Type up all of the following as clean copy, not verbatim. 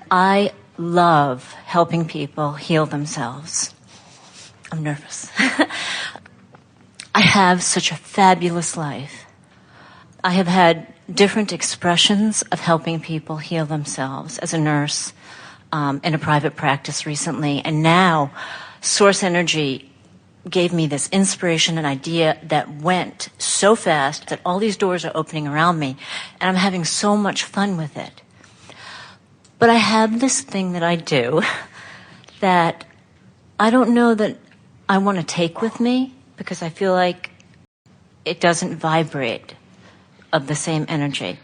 I love helping people heal themselves. I'm nervous. I have such a fabulous life. I have had different expressions of helping people heal themselves as a nurse in a private practice recently. And now Source Energy gave me this inspiration and idea that went so fast that all these doors are opening around me, and I'm having so much fun with it. But I have this thing that I do that I don't know that I want to take with me because I feel like it doesn't vibrate of the same energy.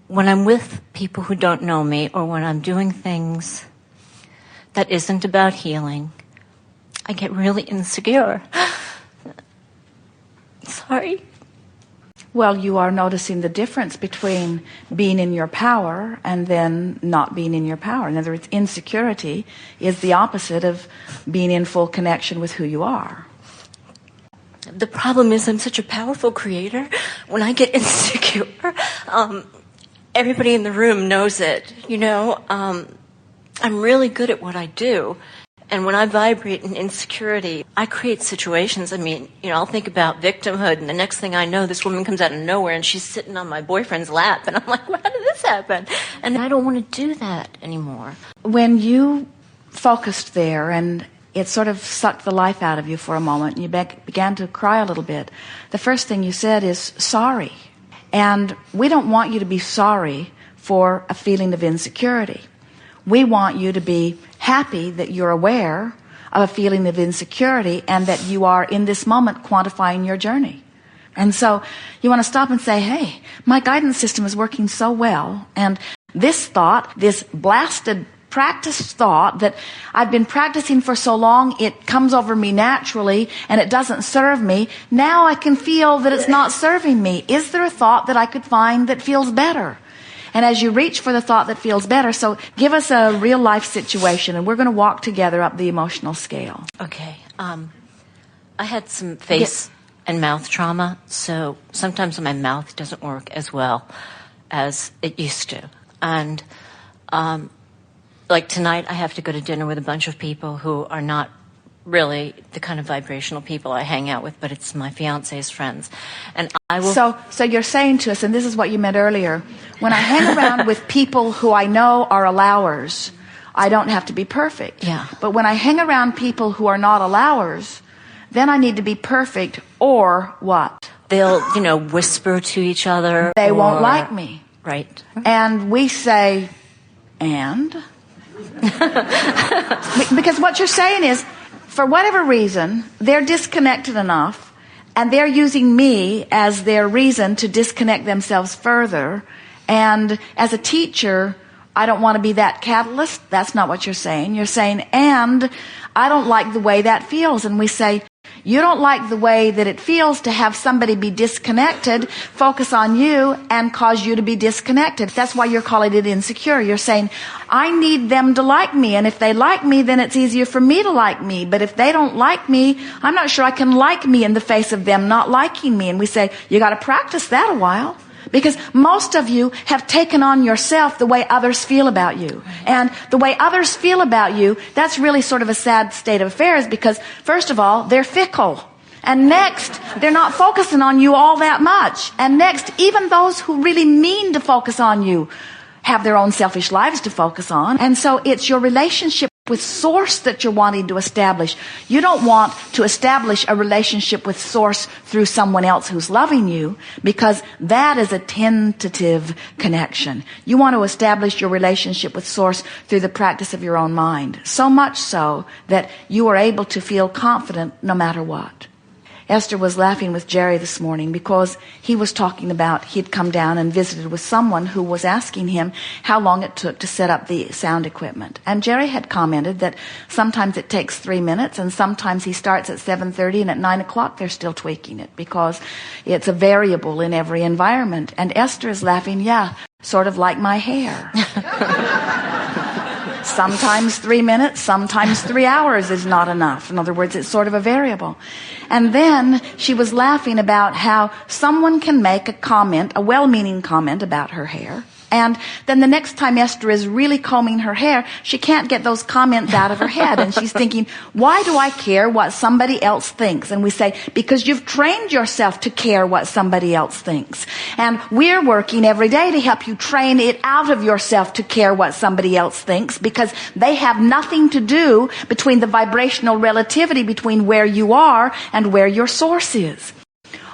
When I'm with people who don't know me, or when I'm doing things that isn't about healing, I get really insecure. Sorry. Well, you are noticing the difference between being in your power and then not being in your power. In other words, insecurity is the opposite of being in full connection with who you are. The problem is I'm such a powerful creator. When I get insecure, everybody in the room knows it. I'm really good at what I do. And when I vibrate in insecurity, I create situations. I'll think about victimhood, and the next thing I know, this woman comes out of nowhere, and she's sitting on my boyfriend's lap, and I'm like, well, how did this happen? And I don't want to do that anymore. When you focused there, and it sort of sucked the life out of you for a moment, and you began to cry a little bit, the first thing you said is, sorry. And we don't want you to be sorry for a feeling of insecurity. We want you to be happy that you're aware of a feeling of insecurity and that you are in this moment quantifying your journey. And so you want to stop and say, hey, my guidance system is working so well, and this thought, this blasted practice thought that I've been practicing for so long, it comes over me naturally and it doesn't serve me. Now I can feel that it's not serving me. Is there a thought that I could find that feels better? And as you reach for the thought that feels better, so give us a real life situation, and we're going to walk together up the emotional scale. Okay. I had some face and mouth trauma, so sometimes my mouth doesn't work as well as it used to. And like tonight, I have to go to dinner with a bunch of people who are not really the kind of vibrational people I hang out with, but it's my fiance's friends. And I will... So you're saying to us, and this is what you meant earlier, when I hang around with people who I know are allowers, I don't have to be perfect. Yeah. But when I hang around people who are not allowers, then I need to be perfect, or what? They'll, whisper to each other. They won't like me. Right. And we say, and? Because what you're saying is, for whatever reason, they're disconnected enough, and they're using me as their reason to disconnect themselves further. And as a teacher, I don't want to be that catalyst. That's not what you're saying. You're saying, and I don't like the way that feels. And we say, you don't like the way that it feels to have somebody be disconnected, focus on you, and cause you to be disconnected. That's why you're calling it insecure. You're saying, I need them to like me, and if they like me, then it's easier for me to like me. But if they don't like me, I'm not sure I can like me in the face of them not liking me. And we say, you got to practice that a while. Because most of you have taken on yourself the way others feel about you. And the way others feel about you, that's really sort of a sad state of affairs, because first of all, they're fickle. And next, they're not focusing on you all that much. And next, even those who really mean to focus on you have their own selfish lives to focus on. And so it's your relationship with Source that you're wanting to establish. You don't want to establish a relationship with Source through someone else who's loving you, because that is a tentative connection. You want to establish your relationship with Source through the practice of your own mind. So much so that you are able to feel confident no matter what. Esther was laughing with Jerry this morning because he was talking about he'd come down and visited with someone who was asking him how long it took to set up the sound equipment. And Jerry had commented that sometimes it takes 3 minutes, and sometimes he starts at 7:30, and at 9 o'clock they're still tweaking it because it's a variable in every environment. And Esther is laughing, yeah, sort of like my hair. Sometimes 3 minutes, sometimes 3 hours is not enough. In other words, it's sort of a variable. And then she was laughing about how someone can make a comment, a well-meaning comment about her hair, And then the next time Esther is really combing her hair, she can't get those comments out of her head. And she's thinking, why do I care what somebody else thinks? And we say, because you've trained yourself to care what somebody else thinks. And we're working every day to help you train it out of yourself to care what somebody else thinks, because they have nothing to do between the vibrational relativity between where you are and where your source is.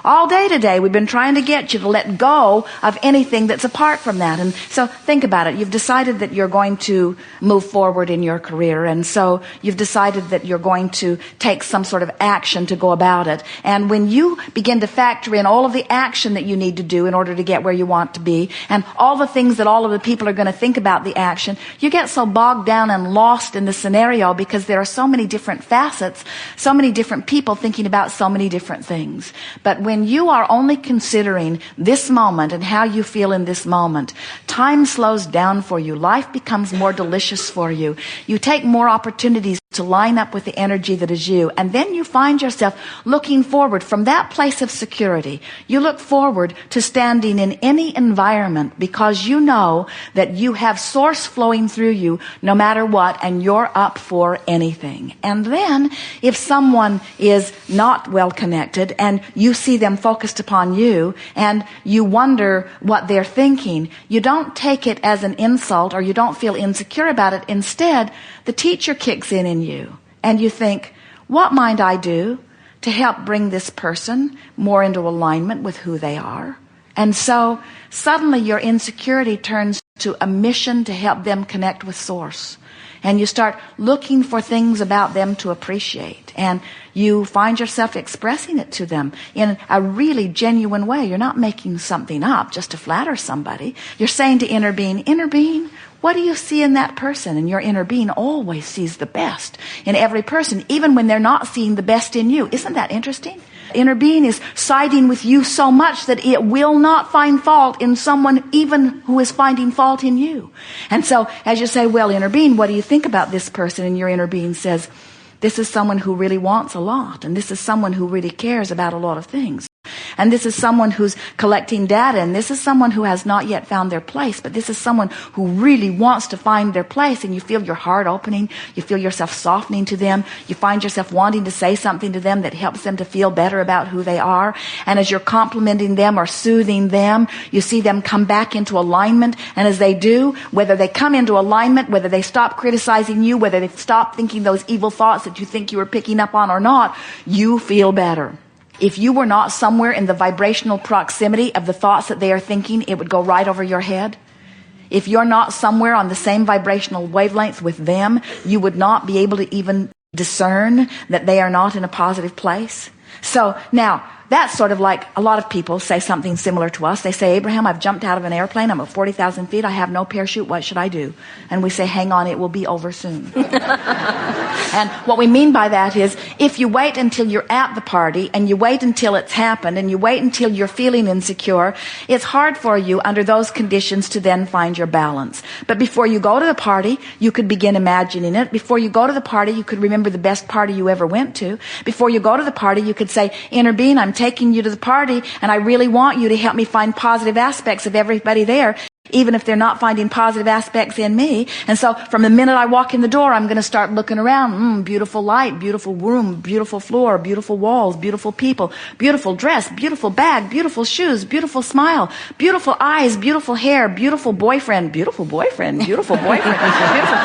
All day today, we've been trying to get you to let go of anything that's apart from that. And so think about it. You've decided that you're going to move forward in your career. And so you've decided that you're going to take some sort of action to go about it. And when you begin to factor in all of the action that you need to do in order to get where you want to be, and all the things that all of the people are going to think about the action, you get so bogged down and lost in the scenario because there are so many different facets, so many different people thinking about so many different things. But when you are only considering this moment and how you feel in this moment, time slows down for you. Life becomes more delicious for you. You take more opportunities to line up with the energy that is you. And then you find yourself looking forward from that place of security. You look forward to standing in any environment because you know that you have source flowing through you no matter what, and you're up for anything. And then if someone is not well connected and you see them focused upon you and you wonder what they're thinking, you don't take it as an insult or you don't feel insecure about it. Instead, the teacher kicks in you and you think, what might I do to help bring this person more into alignment with who they are? And so suddenly your insecurity turns to a mission to help them connect with source. And you start looking for things about them to appreciate. And you find yourself expressing it to them in a really genuine way. You're not making something up just to flatter somebody. You're saying to inner being, what do you see in that person? And your inner being always sees the best in every person, even when they're not seeing the best in you. Isn't that interesting? Inner being is siding with you so much that it will not find fault in someone even who is finding fault in you. And so as you say, well, inner being, what do you think about this person? And your inner being says, this is someone who really wants a lot. And this is someone who really cares about a lot of things. And this is someone who's collecting data, and this is someone who has not yet found their place, but this is someone who really wants to find their place. And you feel your heart opening, you feel yourself softening to them, you find yourself wanting to say something to them that helps them to feel better about who they are. And as you're complimenting them or soothing them, you see them come back into alignment. And as they do, whether they come into alignment, whether they stop criticizing you, whether they stop thinking those evil thoughts that you think you were picking up on or not, you feel better. If you were not somewhere in the vibrational proximity of the thoughts that they are thinking, it would go right over your head. If you're not somewhere on the same vibrational wavelength with them, you would not be able to even discern that they are not in a positive place. So now, that's sort of like a lot of people say something similar to us. They say, Abraham, I've jumped out of an airplane. I'm at 40,000 feet. I have no parachute. What should I do? And we say, hang on, it will be over soon. And what we mean by that is, if you wait until you're at the party and you wait until it's happened and you wait until you're feeling insecure, it's hard for you under those conditions to then find your balance. But before you go to the party, you could begin imagining it. Before you go to the party, you could remember the best party you ever went to. Before you go to the party, you could say, inner being, I'm taking you to the party and I really want you to help me find positive aspects of everybody there, even if they're not finding positive aspects in me. And so from the minute I walk in the door, I'm going to start looking around. Beautiful light, beautiful room, beautiful floor, beautiful walls, beautiful people, beautiful dress, beautiful bag, beautiful shoes, beautiful smile, beautiful eyes, beautiful hair, beautiful boyfriend, beautiful boyfriend, beautiful boyfriend, beautiful.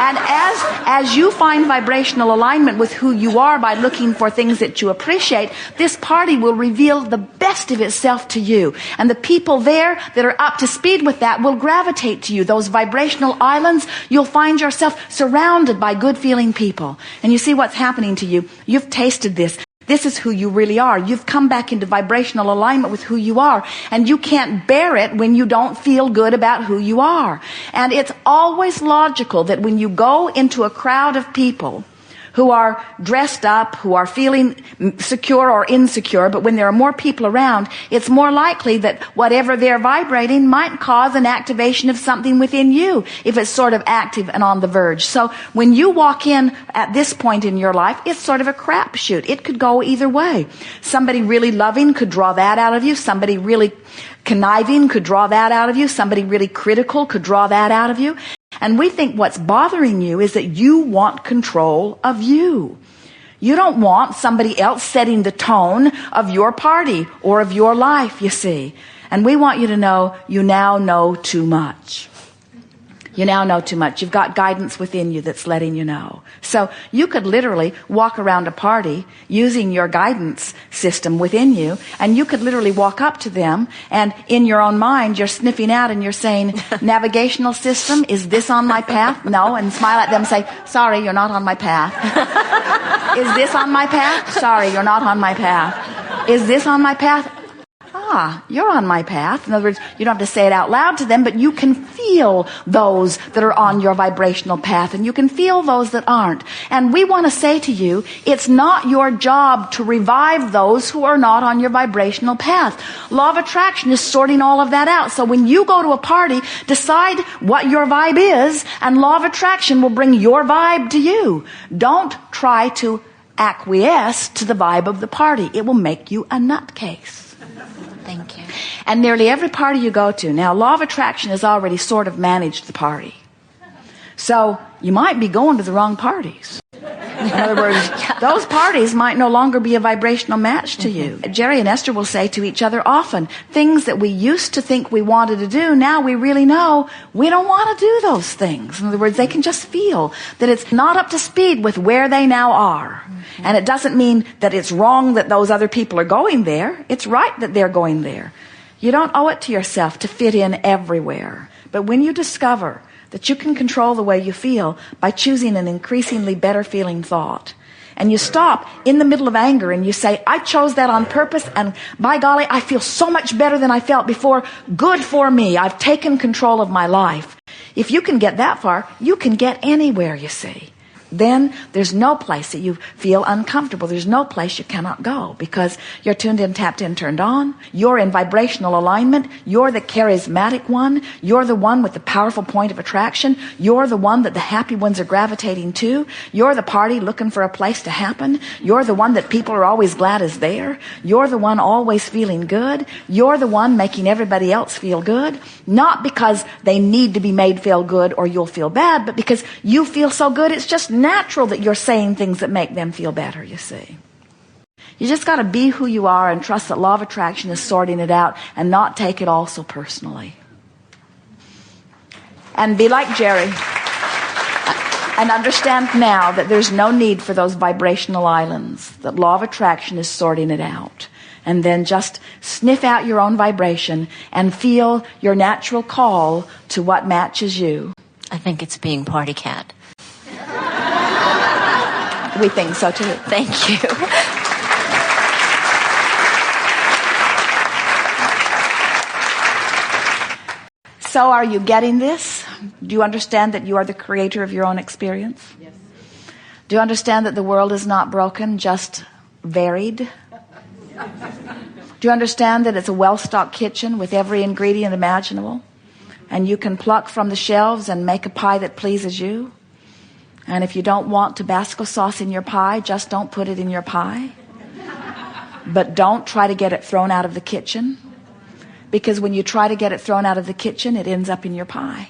And as you find vibrational alignment with who you are by looking for things that you appreciate, this party will reveal the best of itself to you. And the people there that are up to speed with that will gravitate to you. Those vibrational islands, you'll find yourself surrounded by good-feeling people. And you see what's happening to you. You've tasted this. This is who you really are. You've come back into vibrational alignment with who you are. And you can't bear it when you don't feel good about who you are. And it's always logical that when you go into a crowd of people who are dressed up, who are feeling secure or insecure, but when there are more people around, it's more likely that whatever they're vibrating might cause an activation of something within you, if it's sort of active and on the verge. So when you walk in at this point in your life, it's sort of a crapshoot. It could go either way. Somebody really loving could draw that out of you. Somebody really conniving could draw that out of you. Somebody really critical could draw that out of you. And we think what's bothering you is that you want control of you. You don't want somebody else setting the tone of your party or of your life, you see. And we want you to know you now know too much. You now know too much. You've got guidance within you that's letting you know. So you could literally walk around a party using your guidance system within you, and you could literally walk up to them, and in your own mind, you're sniffing out and you're saying, navigational system, is this on my path? No. And smile at them and say, sorry, you're not on my path. Is this on my path? Sorry, you're not on my path. Is this on my path? You're on my path. In other words, you don't have to say it out loud to them, but you can feel those that are on your vibrational path, and you can feel those that aren't. And we want to say to you, it's not your job to revive those who are not on your vibrational path. Law of attraction is sorting all of that out. So when you go to a party, decide what your vibe is, and law of attraction will bring your vibe to you. Don't try to acquiesce to the vibe of the party. It will make you a nutcase. Thank you. And nearly every party you go to, now law of attraction has already sort of managed the party. So you might be going to the wrong parties. In other words, those parties might no longer be a vibrational match to you. Jerry and Esther will say to each other often, things that we used to think we wanted to do, now we really know we don't want to do those things. In other words, they can just feel that it's not up to speed with where they now are. And it doesn't mean that it's wrong that those other people are going there. It's right that they're going there. You don't owe it to yourself to fit in everywhere. But when you discover that you can control the way you feel by choosing an increasingly better feeling thought, and you stop in the middle of anger and you say, I chose that on purpose, and by golly, I feel so much better than I felt before. Good for me. I've taken control of my life. If you can get that far, you can get anywhere, you see. Then there's no place that you feel uncomfortable. There's no place you cannot go, because you're tuned in, tapped in, turned on. You're in vibrational alignment. You're the charismatic one. You're the one with the powerful point of attraction. You're the one that the happy ones are gravitating to. You're the party looking for a place to happen. You're the one that people are always glad is there. You're the one always feeling good. You're the one making everybody else feel good. Not because they need to be made feel good or you'll feel bad, but because you feel so good, it's just natural that you're saying things that make them feel better, you see. You just got to be who you are and trust that law of attraction is sorting it out, and not take it all so personally. And be like Jerry and understand now that there's no need for those vibrational islands, that law of attraction is sorting it out. And then just sniff out your own vibration and feel your natural call to what matches you. I think it's being party cat. We think so too. Thank you. So are you getting this? Do you understand that you are the creator of your own experience? Yes. Do you understand that the world is not broken, just varied? Do you understand that it's a well-stocked kitchen with every ingredient imaginable? And you can pluck from the shelves and make a pie that pleases you? And if you don't want Tabasco sauce in your pie, just don't put it in your pie. But don't try to get it thrown out of the kitchen, because when you try to get it thrown out of the kitchen, it ends up in your pie.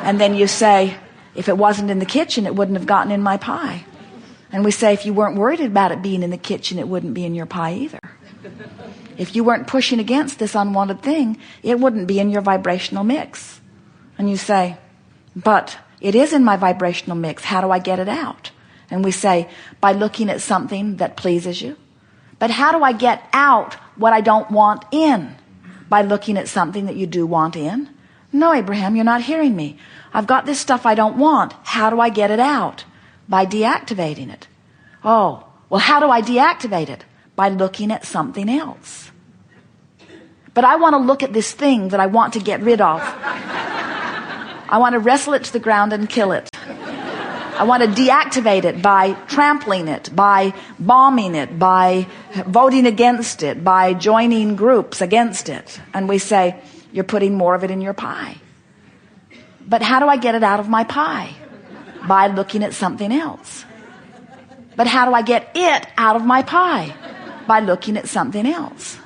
And then you say, if it wasn't in the kitchen, it wouldn't have gotten in my pie. And we say, if you weren't worried about it being in the kitchen, it wouldn't be in your pie either. If you weren't pushing against this unwanted thing, it wouldn't be in your vibrational mix. And you say, but it is in my vibrational mix. How do I get it out? And we say, by looking at something that pleases you. But how do I get out what I don't want in? By looking at something that you do want in. No, Abraham, you're not hearing me. I've got this stuff I don't want. How do I get it out? By deactivating it. Oh, well, how do I deactivate it? By looking at something else. But I want to look at this thing that I want to get rid of. I want to wrestle it to the ground and kill it. I want to deactivate it by trampling it, by bombing it, by voting against it, by joining groups against it. And we say, you're putting more of it in your pie. But how do I get it out of my pie? By looking at something else. But how do I get it out of my pie? By looking at something else.